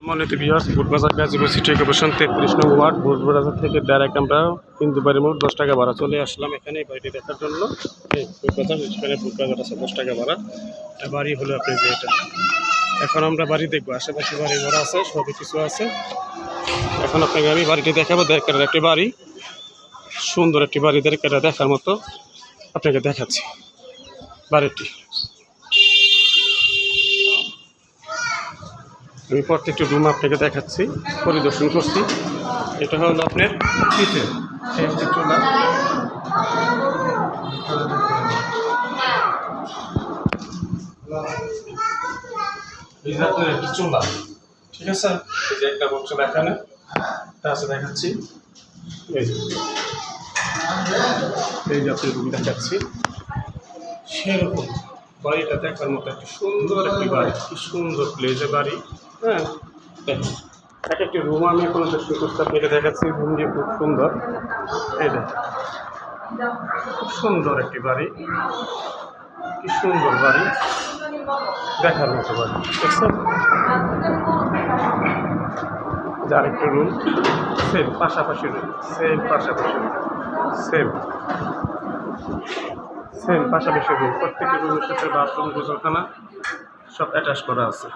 মনিত বিয়ার্স বুটবাজার Gazipur city corporation 33 নং word বুটবাজার থেকে direct আমরা কিন্তু বাড়ি মোট 10 টাকা ভাড়া চলে আসলাম এখানে বাড়িটি দেখার জন্য। এই বুটবাজার এখানে বুটবাজার আছে 10 টাকা ভাড়া। এটা বাড়ি হলো আপনি যে এটা এখন আমরা বাড়ি দেখবো, আশেপাশে বাড়ি ঘর আছে, সবই কিছু আছে। এখন আপনাকে আমি বাড়িটি দেখাবো। দেড়কাটার একটি বাড়ি, সুন্দর একটি বাড়ি, দেড়কাটা দেখার মতো আপনাকে দেখাচ্ছি বাড়িটি। আমি প্রত্যেকটি রুম আপনাকে দেখাচ্ছি, পরিদর্শন করছি। এটা হলো আপনার কিচেন, একটি চুলা, এই যে আপনার একটি চুলা, ঠিক আছে। এই যে একটা বড় চুলা এখানে আছে দেখাচ্ছি। এই যে আপনার রুম দেখাচ্ছি। সেরকম বাড়িটা দেখার মতো একটি সুন্দর একটি বাড়ি, কি সুন্দর প্লেসে বাড়ি। হ্যাঁ, দেখুন এক একটি রুম আমি কোনো দর্শন করতে আপনাকে দেখাচ্ছি। রুমটি খুব সুন্দর, এই দেখুন খুব সুন্দর একটি বাড়ি, কি সুন্দর বাড়ি, দেখার মতো বাড়ি, দেখছেন। যার একটি রুম সেম পাশাপাশি রুম, সেম পাশাপাশি সেম সেম পাশাপাশি রুম, প্রত্যেকটি রুমের সাথে বাথরুম, গোসলখানা সব অ্যাটাচ করা আছে,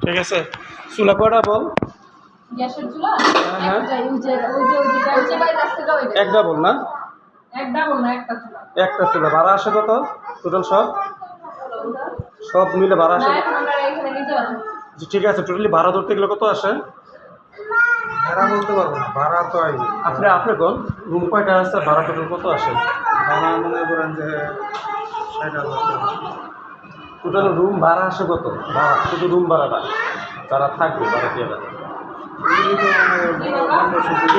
ঠিক আছে। চুলা কয়টা বল? হ্যাঁ, এক ডাবল না, একটা চুলা। ভাড়া আসে কত টোটাল? সব মিলে ভাড়া আসে? ঠিক আছে, টোটালি ভাড়া ধরতে গেলে কত আসে? ভাড়া বলতে পারবো না, ভাড়া তো আপনি কোন রুম কয়টা আছে, ভাড়া টোটাল কত আসে? ভাড়া মনে করেন যে 60,000 টোটাল রুম ভাড়া আসে কত? ভাড়া শুধু রুম ভাড়াটা যারা থাকবে ভাড়া দিয়ে দেয়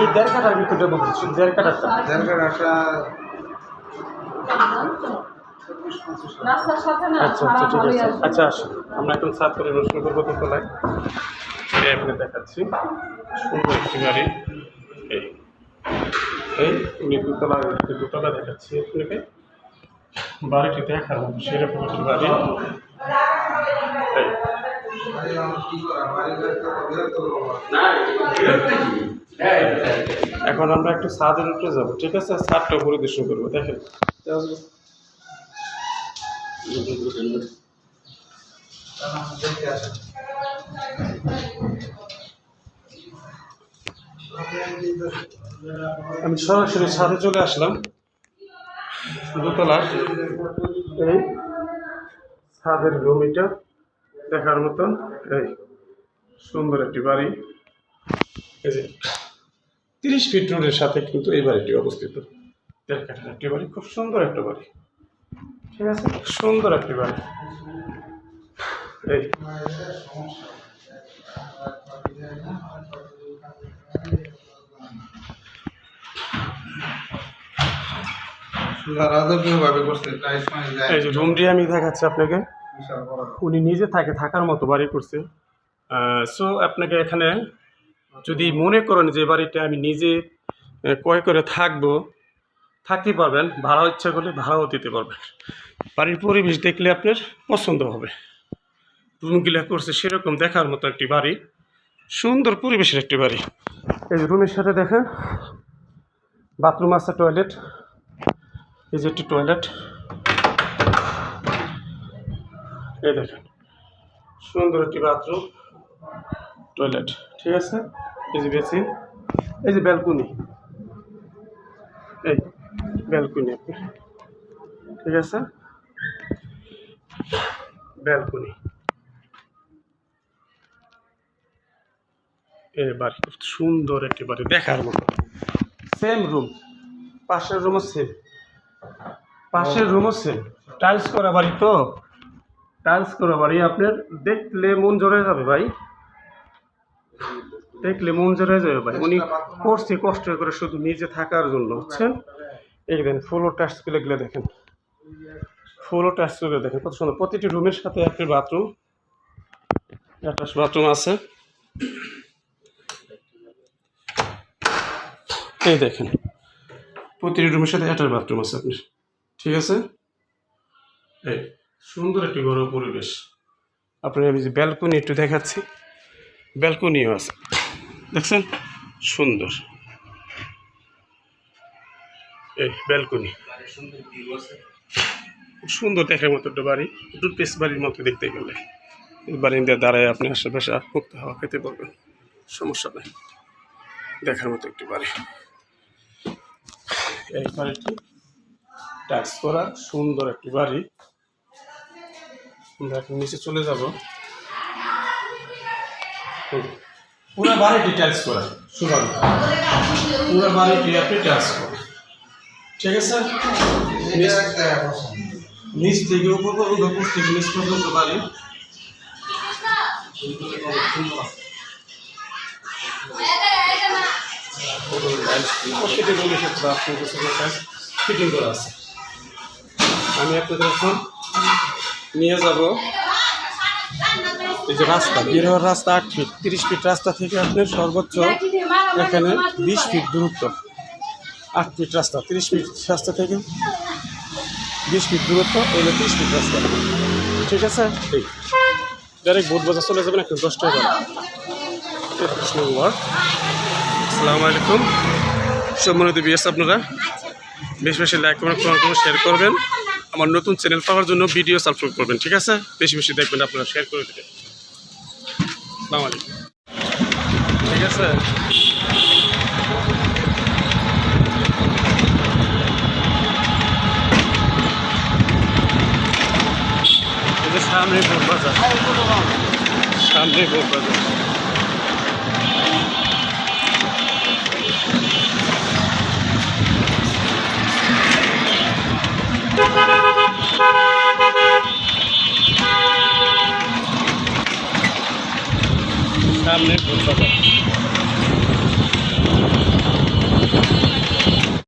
এই দেড় কাটার ভিতরে বলছি, দেড় কাটারটা আসা। আচ্ছা আচ্ছা, ঠিক আছে। আচ্ছা আসুন, আমরা এখন সাত করে রোশন করবো দোতলায়। এই আপনাকে দেখাচ্ছি সুন্দর একটি গাড়ি। এই এই উনি দুতলা দেখাচ্ছি আপনাকে। বাড়িটি দেখার মতো সেরকম একটি বাড়ি। এখন আমরা একটু ছাদের উপরে যাবো, ঠিক আছে। ছাদটা পরিদর্শন করবো, দেখেন। আমি সরাসরি ছাদে চলে আসলাম, দোতলার। এই ছাদের রুম এটা দেখার মতন। এই সুন্দর একটি বাড়ি, এই যে 30 ফিট রোডের সাথে কিন্তু এই বাড়িটি অবস্থিত। দেড় কাঠার একটি বাড়ি, খুব সুন্দর একটা বাড়ি, ঠিক আছে, সুন্দর একটি বাড়ি। এই এই যে রুমটি আমি দেখাচ্ছি আপনাকে। উনি নিজে থাকার মতো বাড়ি করছে। সো আপনাকে এখানে যদি মনে করেন যে বাড়িটা আমি নিজে ক্রয় করে থাকতে পারবেন, ভাড়া ইচ্ছা করলে ভাড়াও দিতে পারবেন। বাড়ির পরিবেশ দেখলে আপনার পছন্দ হবে। রুমগুলা করছে সেরকম দেখার মতো একটি বাড়ি, সুন্দর পরিবেশের একটি বাড়ি। এই যে রুমের সাথে দেখেন বাথরুম আছে, টয়লেট, এই যে একটি টয়লেট, এই দেখেন সুন্দর একটি বাথরুম, টয়লেট, ঠিক আছে। এই যে বেসিন, এই যে ব্যালকনি, এই ব্যালকনি আপনার, ঠিক আছে, ব্যালকনি। এই বাড়ি সুন্দর একটি বাড়ি দেখার মতো, সেম রুম, পাশের রুমও সেম, টাইলস করা বাড়ি, তো টাইলস করা বাড়ি আপনার দেখলে মন জড়ে যাবে ভাই, দেখলে মন জড়ে যাবে ভাই। উনি করছে কষ্ট করে শুধু নিজে থাকার জন্য, বুঝছেন। এই দেখেন ফুলও টাচ করে গেলে দেখেন, ফুলও টাচ করে দেখেন কত সুন্দর। প্রতিটি রুমের সাথে একটা বাথরুম, অ্যাটাচ বাথরুম আছে। এই দেখেন প্রতিটি রুমের সাথে অ্যাটাচ বাথরুম আছে আপনার, ঠিক আছে। এই সুন্দর একটি বড় পরিবেশ। আপনার আমি যে ব্যালকনি একটু দেখাচ্ছি, ব্যালকনিও আছে, দেখছেন সুন্দর এই ব্যালকনি, খুব সুন্দর দেখার মতো একটা বাড়ি, ডুপ্লেক্স বাড়ির মতো দেখতে গেলে। এই বারিন্দায় দাঁড়ায় আপনি আশেপাশে মুক্ত হাওয়া খেতে পারবেন, সমস্যা নেই, দেখার মতো একটি বাড়ি। এই বাড়িটি টাচ করা সুন্দর একটি বাড়ি। আমরা এখন নিচে চলে যাব। পুরো বাড়িটি টাচ করা, সুন্দর পুরো বাড়িটি আপনি টাচ করা, ঠিক আছে। নিচ থেকে উপর পর্যন্ত, উপর থেকে নিচ পর্যন্ত বাড়ি। প্রত্যেকটি রুমের ক্ষেত্রে আপনার কাছে ফিটিং করা আছে। আমি আপনাদের এখন নিয়ে যাব এই যে রাস্তা, বের হওয়ার রাস্তা 8 ফিট, 30 ফিট রাস্তা থেকে আপনার সর্বোচ্চ এখানে 20 ফিট দূরত্ব। 8 ফিট রাস্তা, 30 ফিট রাস্তা থেকে 20 ফিট দূরত্ব, এগুলো 30 ফিট রাস্তা, ঠিক আছে। ঠিক ডাইরেক্ট বোট বাজার চলে যাবেন একটু 10 টাকা। আসসালামু আলাইকুম সম্মানিত ভিউয়ার্স, আপনারা বেশি বেশি লাইক করবেন, কমেন্ট করবেন, শেয়ার করবেন। আমার নতুন চ্যানেল পাওয়ার জন্য ভিডিও সাবস্ক্রাইব করবেন, ঠিক আছে। বেশি বেশি দেখবেন, আপনারা শেয়ার করে দেবেন। আসসালামু আলাইকুম, ঠিক আছে। সামনে বোট বাজার, সামনে বোট বাজার। সামনে বোট বাজার।